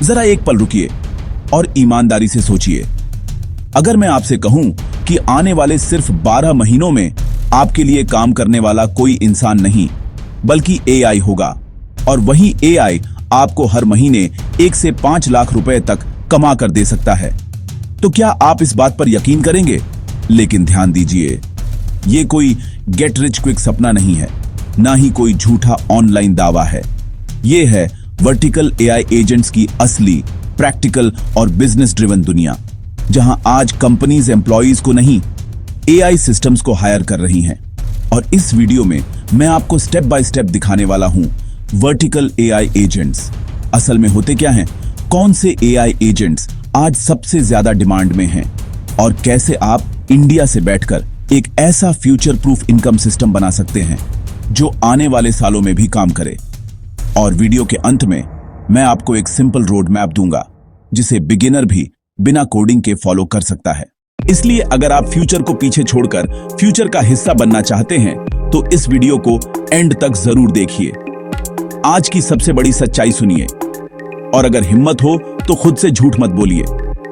जरा एक पल रुकिए और ईमानदारी से सोचिए। अगर मैं आपसे कहूं कि आने वाले सिर्फ 12 महीनों में आपके लिए काम करने वाला कोई इंसान नहीं बल्कि एआई होगा, और वही एआई आपको हर महीने 1 से 5 लाख रुपए तक कमा कर दे सकता है, तो क्या आप इस बात पर यकीन करेंगे? लेकिन ध्यान दीजिए, ये कोई गेट रिच क्विक सपना नहीं है, ना ही कोई झूठा ऑनलाइन दावा है। ये है वर्टिकल एआई एजेंट्स की असली, प्रैक्टिकल और बिजनेस ड्रिवन दुनिया, जहां आज कंपनीज एम्प्लॉइज को नहीं, एआई सिस्टम्स को हायर कर रही हैं। और इस वीडियो में मैं आपको स्टेप बाय स्टेप दिखाने वाला हूं वर्टिकल एआई एजेंट्स असल में होते क्या हैं, कौन से एआई एजेंट्स आज सबसे ज्यादा डिमांड में हैं, और कैसे आप इंडिया से बैठकर एक ऐसा फ्यूचर प्रूफ इनकम सिस्टम बना सकते हैं जो आने वाले सालों में भी काम करे। और वीडियो के अंत में मैं आपको एक सिंपल रोड मैप दूंगा जिसे बिगिनर भी बिना कोडिंग के फॉलो कर सकता है। इसलिए अगर आप फ्यूचर को पीछे छोड़कर फ्यूचर का हिस्सा बनना चाहते हैं तो इस वीडियो को एंड तक जरूर देखिए। आज की सबसे बड़ी सच्चाई सुनिए, और अगर हिम्मत हो तो खुद से झूठ मत बोलिए।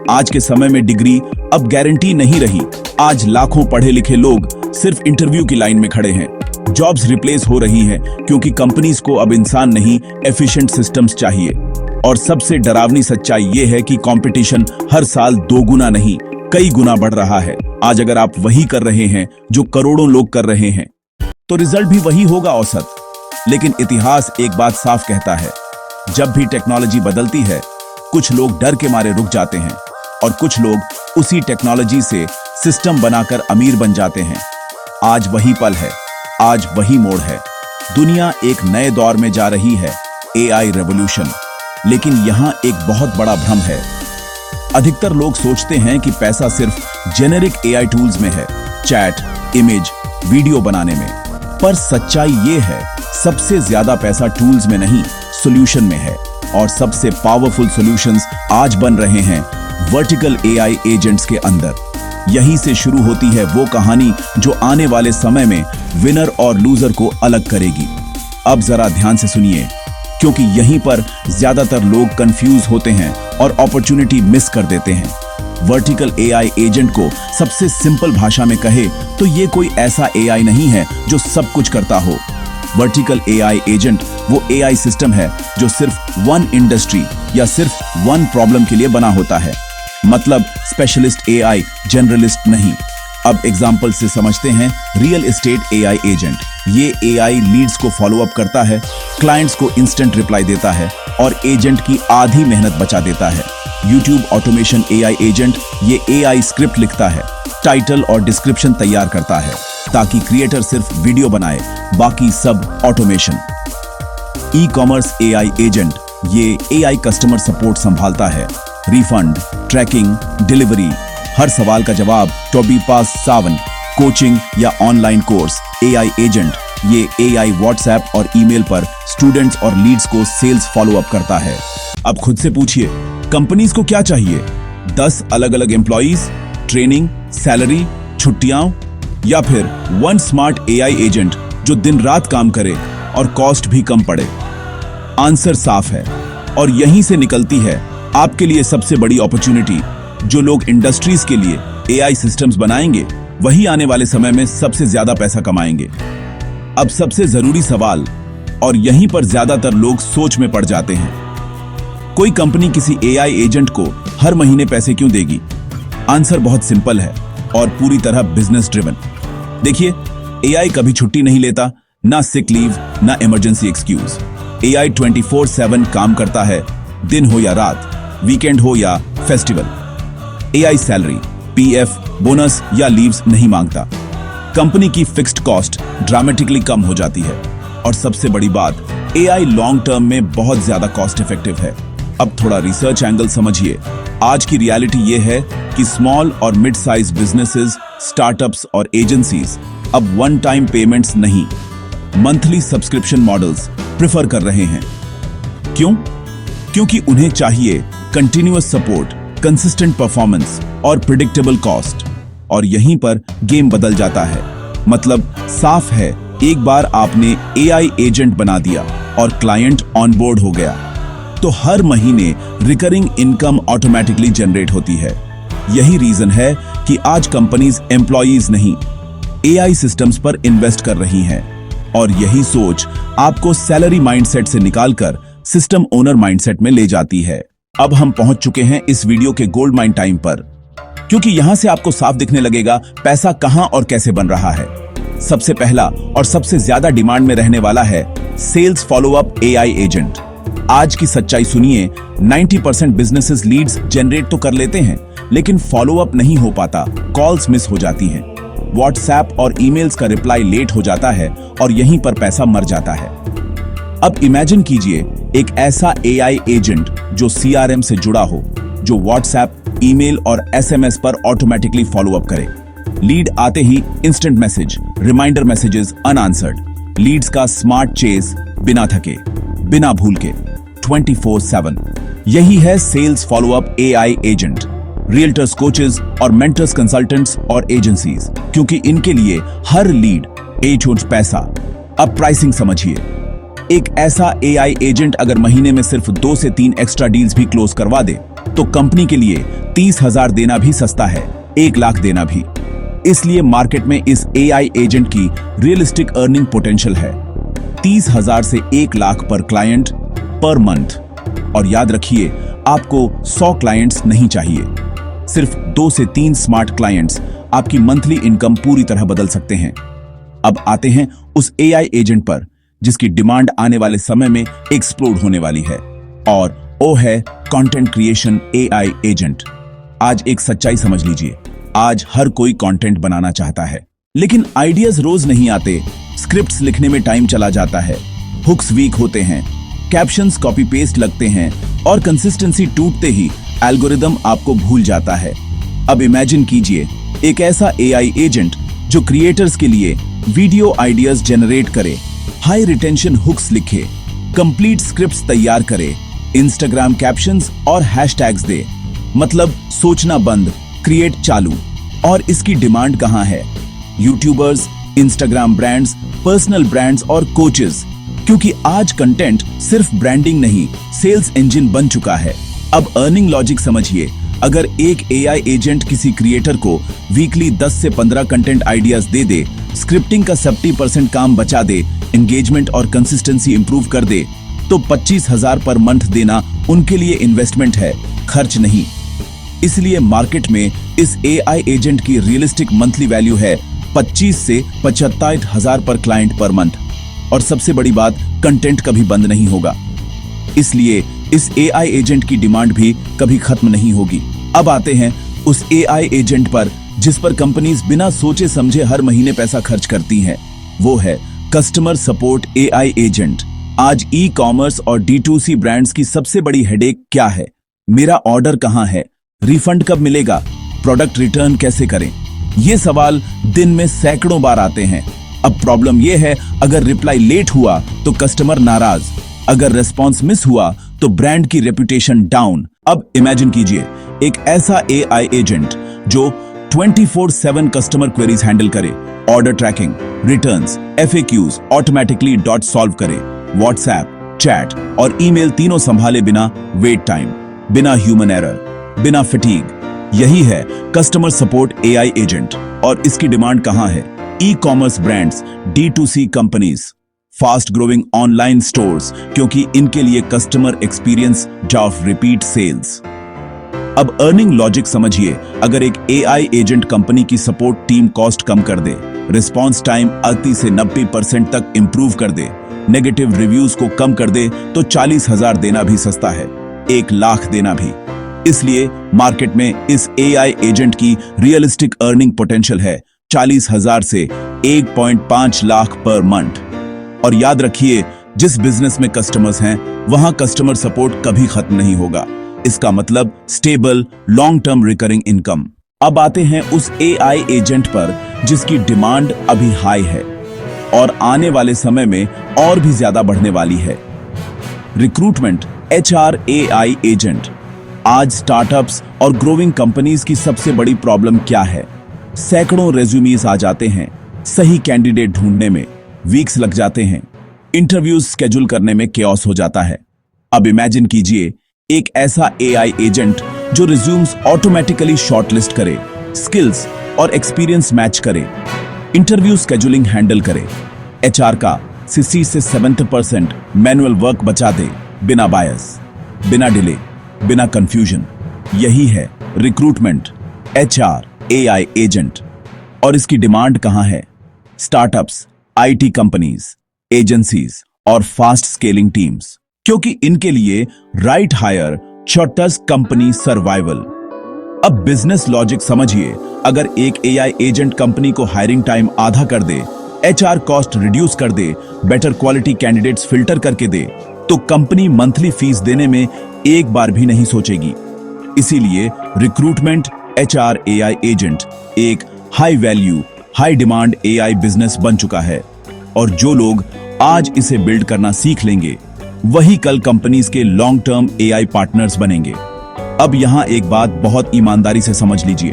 आज के समय में डिग्री अब गारंटी नहीं रही। आज लाखों पढ़े लिखे लोग सिर्फ इंटरव्यू की लाइन में खड़े हैं। जॉब्स रिप्लेस हो रही हैं क्योंकि कंपनीज को अब इंसान नहीं, एफिशिएंट सिस्टम्स चाहिए। और सबसे डरावनी सच्चाई यह है कि कंपटीशन हर साल 2 गुना नहीं, कई गुना बढ़ रहा है। आज अगर आप वही कर रहे हैं जो करोड़ों लोग कर रहे हैं तो रिजल्ट भी वही होगा औसत। लेकिन इतिहास एक बात साफ कहता है, जब भी टेक्नोलॉजी बदलती है कुछ लोग डर के मारे रुक जाते हैं और कुछ लोग उसी टेक्नोलॉजी से सिस्टम बनाकर अमीर बन जाते हैं। आज वही पल है, आज वही मोड़ है। दुनिया एक नए दौर में जा रही है, एआई रेवोल्यूशन। लेकिन यहां एक बहुत बड़ा भ्रम है। अधिकतर लोग सोचते हैं कि पैसा सिर्फ जेनेरिक एआई टूल्स में है, चैट, इमेज, वीडियो बनाने में। पर सच्चाई ये है, सबसे ज्यादा पैसा टूल्स में नहीं, सॉल्यूशन में है। और सबसे पावरफुल सॉल्यूशंस आज बन रहे हैं वर्टिकल एआई एजेंट्स के अंदर। यहीं से शुरू होती है वो कहानी जो आने वाले समय में विनर और लूजर को अलग करेगी। अब जरा ध्यान से सुनिए, क्योंकि यहीं पर ज्यादातर लोग कंफ्यूज होते हैं और अपॉर्चुनिटी मिस कर देते हैं। वर्टिकल एआई एजेंट को सबसे सिंपल भाषा में कहे तो ये कोई ऐसा एआई नहीं है जो सब कुछ करता हो। वर्टिकल एआई एजेंट वो एआई सिस्टम है जो सिर्फ वन इंडस्ट्री या सिर्फ वन प्रॉब्लम के लिए बना होता है। मतलब स्पेशलिस्ट एआई, जनरलिस्ट नहीं। अब एग्जांपल से समझते हैं रियल एस्टेट एआई एजेंट। ये एआई लीड्स को फॉलो अप करता है, क्लाइंट्स को इंस्टेंट रिप्लाई देता है और एजेंट की आधी मेहनत बचा देता है। यूट्यूब ऑटोमेशन एआई एजेंट, ये एआई स्क्रिप्ट लिखता है, टाइटल और डिस्क्रिप्शन तैयार करता है ताकि क्रिएटर सिर्फ वीडियो बनाए, बाकी सब automation. E commerce AI agent, ये एआई कस्टमर सपोर्ट संभालता है, रिफंड, ट्रैकिंग, डिलीवरी, हर सवाल का जवाब 24/7। कोचिंग या ऑनलाइन कोर्स एआई एजेंट, ये एआई व्हाट्सएप और ईमेल पर स्टूडेंट्स और लीड्स को सेल्स फॉलो अप करता है। अब खुद से पूछिए, कंपनीज को क्या चाहिए? 10 अलग अलग एम्प्लॉइज, ट्रेनिंग, सैलरी, छुट्टियां, या फिर वन स्मार्ट एआई एजेंट जो दिन रात काम करे और कॉस्ट भी कम पड़े? आंसर साफ है, और यहीं से निकलती है आपके लिए सबसे बड़ी अपॉर्चुनिटी। जो लोग इंडस्ट्रीज के लिए एआई सिस्टम्स बनाएंगे वही आने वाले समय में सबसे ज्यादा पैसा कमाएंगे। अब सबसे जरूरी सवाल, और यहीं पर ज्यादातर लोग सोच में पड़ जाते हैं, कोई कंपनी किसी एआई एजेंट को हर महीने पैसे क्यों देगी? आंसर बहुत सिंपल है और पूरी तरह बिजनेस ड्रिवन। देखिए, एआई कभी छुट्टी नहीं लेता, ना सिक लीव, ना इमरजेंसी एक्सक्यूज। एआई 24/7 काम करता है, दिन हो या रात, वीकेंड हो या festival. AI salary, PF, bonus या लीव्स नहीं मांगता। कंपनी की फिक्स्ड कॉस्ट ड्रामेटिकली कम हो जाती है। और सबसे बड़ी बात, एआई लॉन्ग टर्म में बहुत ज्यादा कॉस्ट इफेक्टिव है। अब थोड़ा रिसर्च एंगल समझिए। आज की रियलिटी ये है कि स्मॉल और मिड साइज बिजनेसेस, स्टार्टअप्स और एजेंसीज अब वन टाइम पेमेंट्स नहीं, मंथली सब्सक्रिप्शन मॉडल्स प्रेफर कर रहे हैं। क्यों? क्योंकि उन्हें चाहिए कंटिन्यूअस सपोर्ट, कंसिस्टेंट परफॉर्मेंस और प्रिडिक्टेबल कॉस्ट। और यहीं पर गेम बदल जाता है। मतलब साफ है, एक बार आपने एआई एजेंट बना दिया और क्लाइंट ऑनबोर्ड हो गया, तो हर महीने रिकरिंग इनकम ऑटोमेटिकली जनरेट होती है। यही रीजन है कि आज कंपनीज एम्प्लॉयज नहीं, एआई सिस्टम्स पर इन्वेस्ट कर रही हैं। और यही सोच आपको सैलरी माइंडसेट से निकालकर सिस्टम ओनर माइंडसेट में ले जाती है। अब हम पहुंच चुके हैं इस वीडियो के गोल्ड माइन टाइम पर, क्योंकि यहां से आपको साफ दिखने लगेगा पैसा कहां और कैसे बन रहा है। सबसे पहला और सबसे ज्यादा डिमांड में रहने वाला है सेल्स फॉलोअप एआई एजेंट। आज की सच्चाई सुनिए, 90% बिजनेसेस लीड्स जनरेट तो कर लेते हैं, लेकिन फॉलोअप नहीं हो पाता, कॉल्स मिस हो जाती हैं, व्हाट्सएप और ईमेल्स का रिप्लाई लेट हो जाता है और यहीं पर पैसा मर जाता है। अब इमेजिन कीजिए एक ऐसा एआई एजेंट जो सीआरएम से जुड़ा हो, जो व्हाट्सएप, ईमेल और एसएमएस पर ऑटोमेटिकली फॉलोअप करे। लीड आते ही instant message, reminder messages unanswered, leads का स्मार्ट चेस बिना थके, बिना भूल के, 24/7। यही है sales follow up AI agent. Realtors, coaches और मेंटर्स, कंसल्टेंट्स और एजेंसीज, क्योंकि इनके लिए हर लीड एज पैसा। अब प्राइसिंग समझिए, एक ऐसा एआई एजेंट अगर महीने में सिर्फ 2 से 3 एक्स्ट्रा डील्स भी क्लोज करवा दे तो कंपनी के लिए 30,000 देना भी सस्ता है, 1 लाख देना भी। इसलिए मार्केट में इस एआई एजेंट की रियलिस्टिक अर्निंग पोटेंशियल है 30,000 से 1 लाख पर क्लाइंट पर मंथ। और याद रखिए, आपको 100 क्लाइंट्स नहीं चाहिए, सिर्फ 2 से 3 स्मार्ट क्लाइंट्स आपकी मंथली इनकम पूरी तरह बदल सकते हैं। अब आते हैं उस एआई एजेंट पर जिसकी डिमांड आने वाले समय में एक्सप्लोड होने वाली है, और वो है कंटेंट क्रिएशन एआई एजेंट। आज एक सच्चाई समझ लीजिए, आज हर कोई कंटेंट बनाना चाहता है, लेकिन आइडियाज रोज नहीं आते, स्क्रिप्ट्स लिखने में टाइम चला जाता है, हुक्स वीक होते हैं, कैप्शंस कॉपी पेस्ट लगते हैं और कंसिस्टेंसी टूटते ही एल्गोरिदम आपको भूल जाता है। अब इमेजिन कीजिए एक ऐसा एआई एजेंट जो क्रिएटर्स के लिए वीडियो आइडियाज जनरेट करे, हाई रिटेंशन हुक्स लिखे, कंप्लीट स्क्रिप्ट्स तैयार करे, इंस्टाग्राम कैप्शंस और हैशटैग्स दे। मतलब सोचना बंद, क्रिएट चालू। और इसकी डिमांड कहां है? YouTubers, Instagram brands, personal brands और कोचेस, क्योंकि आज कंटेंट सिर्फ ब्रांडिंग नहीं, सेल्स इंजन बन चुका है। अब अर्निंग लॉजिक समझिए, अगर एक एआई एजेंट किसी क्रिएटर को वीकली 10 से 15 कंटेंट आइडियाज दे दे, स्क्रिप्टिंग का 70% काम बचा दे, एंगेजमेंट और कंसिस्टेंसी इंप्रूव कर दे, तो 25,000 पर मंथ देना उनके लिए इन्वेस्टमेंट है, खर्च नहीं। इसलिए मार्केट में इस एआई एजेंट की रियलिस्टिक मंथली वैल्यू है 25 से 75,000 पर क्लाइंट पर मंथ। और सबसे बड़ी बात, कंटेंट कभी बंद नहीं होगा, इसलिए इस एआई एजेंट की डिमांड भी कभी खत्म नहीं होगी। अब आते हैं उस एआई एजेंट पर जिस पर कंपनीज बिना सोचे समझे हर महीने पैसा खर्च करती हैं। वो है कस्टमर सपोर्ट एआई एजेंट। आज ई कॉमर्स और D2C ब्रांड्स की सबसे बड़ी हेडेक क्या है? मेरा ऑर्डर कहां है, रिफंड कब मिलेगा, प्रोडक्ट रिटर्न कैसे करें? ये सवाल दिन में सैकड़ों बार आते हैं। अब प्रॉब्लम यह है, अगर रिप्लाई लेट हुआ तो कस्टमर नाराज, अगर रेस्पॉन्स मिस हुआ तो ब्रांड की रेपुटेशन डाउन। अब इमेजिन कीजिए एक ऐसा एआई एजेंट जो 24/7 कस्टमर क्वेरीज हैंडल करे, order tracking, returns, FAQs automatically dot solve करे, व्हाट्सएप, चैट और ईमेल तीनों संभाले बिना वेट टाइम, बिना ह्यूमन एरर, बिना फटीग। यही है कस्टमर सपोर्ट एआई एजेंट। और इसकी डिमांड कहां है? E commerce brands, D2C companies, fast growing online stores, क्योंकि इनके लिए customer experience drive repeat sales. अब अर्निंग लॉजिक समझिए, अगर एक एआई एजेंट कंपनी की सपोर्ट टीम कॉस्ट कम कर दे, रिस्पॉन्स टाइम 80 से 90% तक इंप्रूव कर दे, नेगेटिव रिव्यूज को कम कर दे, तो 40,000 देना भी सस्ता है, 1 लाख देना भी। इसलिए मार्केट में इस एआई एजेंट की रियलिस्टिक अर्निंग पोटेंशियल है 40,000 से 1.5 लाख पर मंथ। और याद रखिए, जिस बिजनेस में कस्टमर्स हैं वहां कस्टमर सपोर्ट कभी खत्म नहीं होगा। इसका मतलब stable long term recurring income. अब आते हैं उस एआई एजेंट पर जिसकी डिमांड अभी हाई है और आने वाले समय में और भी ज्यादा बढ़ने वाली है। Recruitment HR AI agent. आज स्टार्टअप्स और ग्रोइंग कंपनीज की सबसे बड़ी प्रॉब्लम क्या है? सैकड़ों रेज्यूमीज आ जाते हैं, सही कैंडिडेट ढूंढने में वीक्स लग जाते हैं, इंटरव्यूज स्केड्यूल करने में केओस हो जाता है। अब इमेजिन कीजिए एक ऐसा एआई एजेंट जो रिज्यूम्स ऑटोमेटिकली शॉर्टलिस्ट करे, स्किल्स और एक्सपीरियंस मैच करे, इंटरव्यू स्केड्यूलिंग हैंडल करे, एचआर का 60 से 70% मैनुअल वर्क बचा दे, बिना बायस, बिना डिले, बिना कंफ्यूजन। यही है रिक्रूटमेंट, एचआर, एआई एजेंट। और इसकी डिमांड कहां है? स्टार्टअप्स, आईटी कंपनीज, एजेंसीज और फास्ट स्केलिंग टीम्स, क्योंकि इनके लिए right hire shorts company survival. अब बिजनेस लॉजिक समझिए, अगर एक एआई एजेंट कंपनी को हायरिंग टाइम आधा कर दे, एचआर कॉस्ट रिड्यूस कर दे, बेटर क्वालिटी कैंडिडेट्स फिल्टर करके दे, तो कंपनी मंथली फीस देने में एक बार भी नहीं सोचेगी। इसीलिए रिक्रूटमेंट एचआर एआई एजेंट एक high value, high demand AI business बन चुका है। और जो लोग आज इसे बिल्ड करना सीख लेंगे, वही कल कंपनीज के लॉन्ग टर्म एआई पार्टनर्स बनेंगे। अब यहां एक बात बहुत ईमानदारी से समझ लीजिए,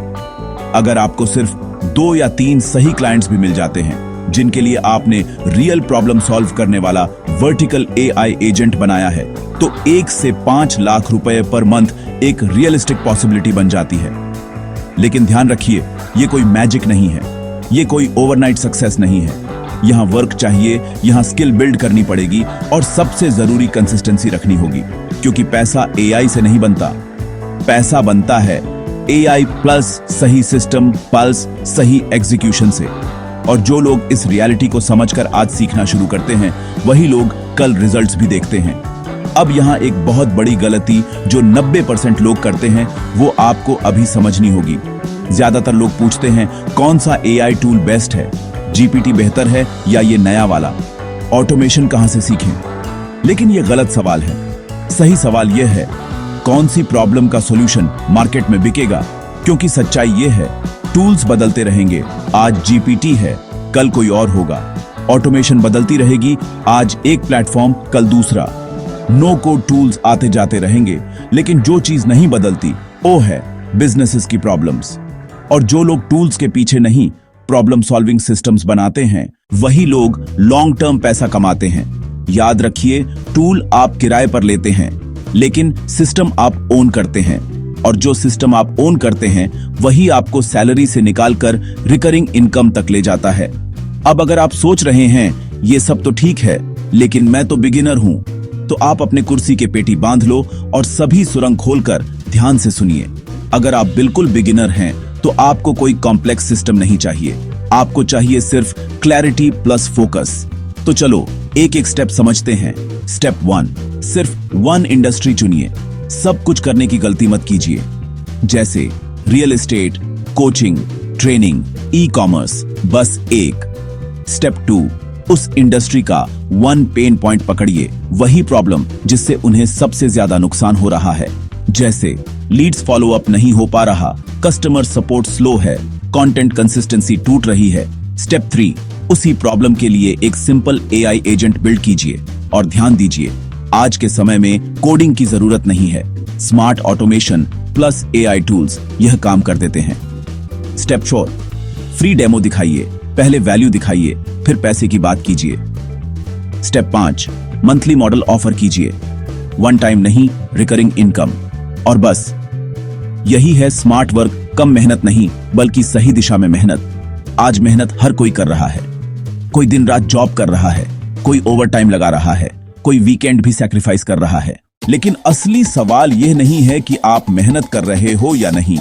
अगर आपको सिर्फ 2 या 3 सही क्लाइंट्स भी मिल जाते हैं जिनके लिए आपने रियल प्रॉब्लम सॉल्व करने वाला वर्टिकल एआई एजेंट बनाया है, तो 1 से 5 लाख रुपए पर मंथ एक रियलिस्टिक पॉसिबिलिटी बन जाती है। लेकिन ध्यान रखिए, ये कोई मैजिक नहीं है, ये कोई ओवरनाइट सक्सेस नहीं है। यहां वर्क चाहिए, यहां स्किल बिल्ड करनी पड़ेगी और सबसे जरूरी कंसिस्टेंसी रखनी होगी, क्योंकि पैसा एआई से नहीं बनता, पैसा बनता है एआई प्लस सही सिस्टम, पल्स, सही एग्जीक्यूशन से। और जो लोग इस रियलिटी को समझकर आज सीखना शुरू करते हैं, वही लोग कल रिजल्ट्स भी देखते हैं। अब यहां एक बहुत बड़ी गलती जो 90% लोग करते हैं, वो आपको अभी समझनी होगी। ज्यादातर लोग पूछते हैं कौन सा एआई टूल बेस्ट है, जीपीटी बेहतर है या ये नया वाला, ऑटोमेशन कहां से सीखें। लेकिन ये गलत सवाल है। सही सवाल यह है कौन सी प्रॉब्लम का सॉल्यूशन मार्केट में बिकेगा, क्योंकि सच्चाई ये है टूल्स बदलते रहेंगे। आज जीपीटी है, कल कोई और होगा। ऑटोमेशन बदलती रहेगी, आज एक प्लेटफॉर्म, कल दूसरा। नो कोड टूल्स आते जाते रहेंगे, लेकिन जो चीज नहीं बदलती वो है बिजनेसेस की प्रॉब्लम्स। और जो लोग टूल्स के पीछे नहीं, प्रॉब्लम सॉल्विंग सिस्टम्स बनाते हैं, वही लोग लॉन्ग टर्म पैसा कमाते हैं। याद रखिए, टूल आप किराए पर लेते हैं, लेकिन सिस्टम आप ओन करते हैं। और जो सिस्टम आप ओन करते हैं, वही आपको सैलरी से निकालकर रिकरिंग इनकम तक ले जाता है। अब अगर आप सोच रहे हैं ये सब तो ठीक है, लेकिन मैं तो बिगिनर हूं, तो आप अपने कुर्सी के पेटी बांध लो और सभी सुरंग खोलकर ध्यान से सुनिए। अगर आप बिल्कुल बिगिनर हैं, तो आपको कोई कॉम्प्लेक्स सिस्टम नहीं चाहिए, आपको चाहिए सिर्फ क्लैरिटी प्लस फोकस। तो चलो एक एक स्टेप समझते हैं। स्टेप 1, सिर्फ 1 इंडस्ट्री चुनिए। सब कुछ करने की गलती मत कीजिए, जैसे real estate, coaching, training, e commerce, बस एक। स्टेप 2, उस इंडस्ट्री का 1 पेन पॉइंट पकड़िए, वही प्रॉब्लम जिससे उन्हें सबसे ज्यादा नुकसान हो रहा है, जैसे लीड्स फॉलो अप नहीं हो पा रहा, कस्टमर सपोर्ट स्लो है, कंटेंट कंसिस्टेंसी टूट रही है। स्टेप 3, उसी प्रॉब्लम के लिए एक सिंपल एआई एजेंट बिल्ड कीजिए। और ध्यान दीजिए, आज के समय में कोडिंग की जरूरत नहीं है, smart automation plus AI tools यह काम कर देते हैं। स्टेप 4, फ्री डेमो दिखाइए, पहले वैल्यू दिखाइए, फिर पैसे की बात कीजिए। स्टेप 5, मंथली मॉडल ऑफर कीजिए, 1 टाइम नहीं, रिकरिंग इनकम। और बस यही है स्मार्ट वर्क, कम मेहनत नहीं बल्कि सही दिशा में मेहनत। आज मेहनत हर कोई कर रहा है, कोई दिन रात जॉब कर रहा है, कोई ओवर टाइम लगा रहा है, कोई वीकेंड भी सैक्रिफाइस कर रहा है। लेकिन असली सवाल यह नहीं है कि आप मेहनत कर रहे हो या नहीं,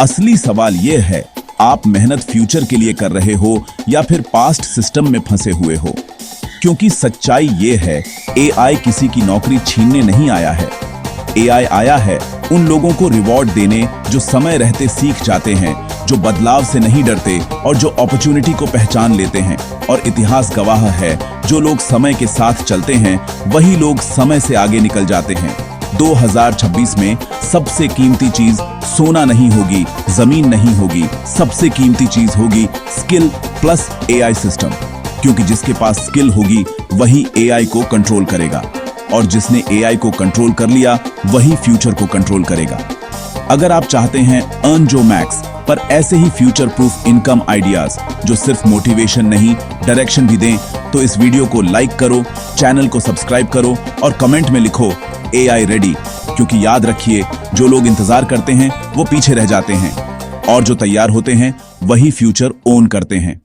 असली सवाल यह है आप मेहनत फ्यूचर के लिए कर रहे हो या फिर पास्ट सिस्टम में फंसे हुए हो। क्योंकि सच्चाई यह है, एआई किसी की नौकरी छीनने नहीं आया है, एआई आया है उन लोगों को रिवॉर्ड देने जो समय रहते सीख जाते हैं, जो बदलाव से नहीं डरते और जो अपॉर्चुनिटी को पहचान लेते हैं। और इतिहास गवाह है, जो लोग समय के साथ चलते हैं, वही लोग समय से आगे निकल जाते हैं। 2026 में सबसे कीमती चीज सोना नहीं होगी, जमीन नहीं होगी, सबसे कीमती चीज होगी स्किल प्लस एआई सिस्टम। क्योंकि जिसके पास स्किल होगी वही एआई को कंट्रोल करेगा, और जिसने एआई को कंट्रोल कर लिया वही फ्यूचर को कंट्रोल करेगा। अगर आप चाहते हैं अर्न जो मैक्स पर ऐसे ही फ्यूचर प्रूफ इनकम आइडियाज जो सिर्फ मोटिवेशन नहीं डायरेक्शन भी दें, तो इस वीडियो को लाइक करो, चैनल को सब्सक्राइब करो और कमेंट में लिखो AI रेडी। क्योंकि याद रखिए, जो लोग इंतजार करते हैं वो पीछे रह जाते हैं और जो तैयार होते हैं वही फ्यूचर ओन करते हैं।